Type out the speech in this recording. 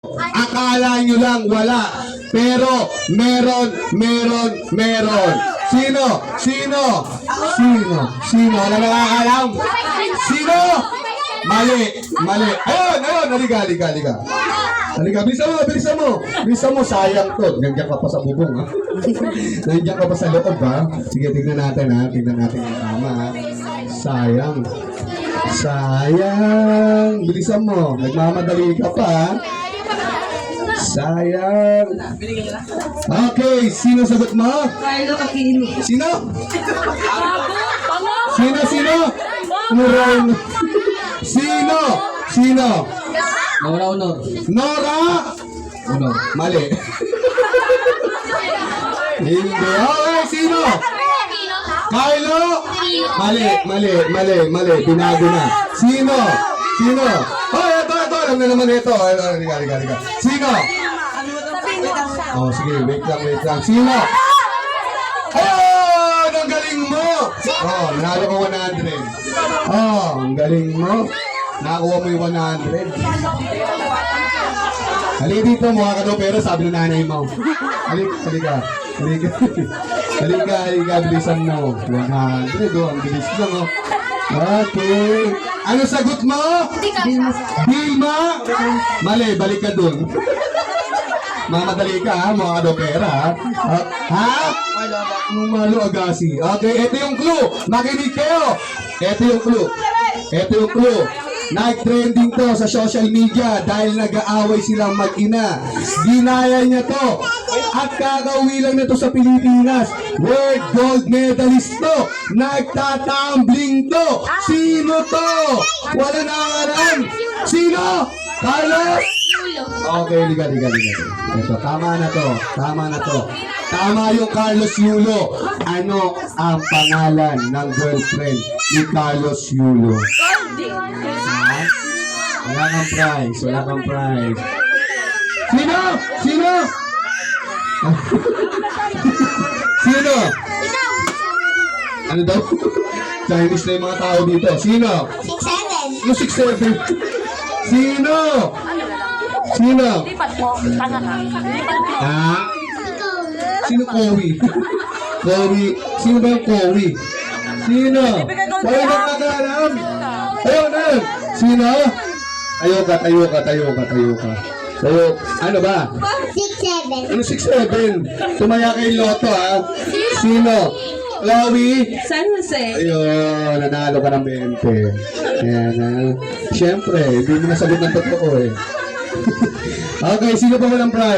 Akala nyo lang wala. Pero meron. Sino? Wala nakakalam? Sino? Mali. Ayun, halika. Halika, bilisan mo. Sayang to. Nandiyan ka pa sa bubong, ha? Nandiyan ka pa sa loob, ha? Sige, tignan natin yung tama, ha? Sayang. Bilisan mo. Nagmamadali ka pa, ha? Sayang. Okay, sino sagot mo? Carlo Aquino. Sino? Mural. Sino? Nora Honor. Nora? Honor. Mali. Hindi. Okay, sino? Carlo? Mali. Binago na. Sino? Oh, ito. Alam na naman ito. Halika. Sino? Oh, sige. Wait lang. Sino? Oh, ang galing mo. Oh, nanalo ko 100. Oh, ang galing mo. Nakakuha mo yung 100. Halika dito, mukha ka daw pero sabi ng nanay mo. Halika. Bilisan mo. 100, oh, ang bilis lang, oh. Okay. Ano sagot mo? Vilma? Mali, balik ka dun. Mamadali ka, ha? Mukha ka daw pera, ha? Ha? Malo Agassi. Okay, ito yung clue. Makinig kayo. Ito yung clue. Nag-trending to sa social media dahil nag-aaway silang mag-ina. Ginaya niya to. At kakauwi lang na to sa Pilipinas. World gold medalist to. Nagtatumbling to. Sino to? Wala na alam. Sino? Carlos? Okay, liga. Ito, tama na to. Tama yung Carlos Yulo. Ano ang pangalan ng girlfriend ni Carlos Yulo? Wala kang prize. Sino? Ano daw? Chinese na yung mga tao dito. Sino? 6'7". Yung 6'7". Sino? Ha? Sino Kowi? Sino ba yung Kowi? Sino? Wala nang nag-alam. Ayun. Sino? Tayo ka. Ano ba? 6'7". Ano 6'7"? Tumaya kay Lotto, ha? Sino? Chloe? San Jose. Ayun, nanalo ka ng 20. Ayan, ha? Siyempre, hindi mo nasagot ng totoo, eh. Okay, sino pa walang prize?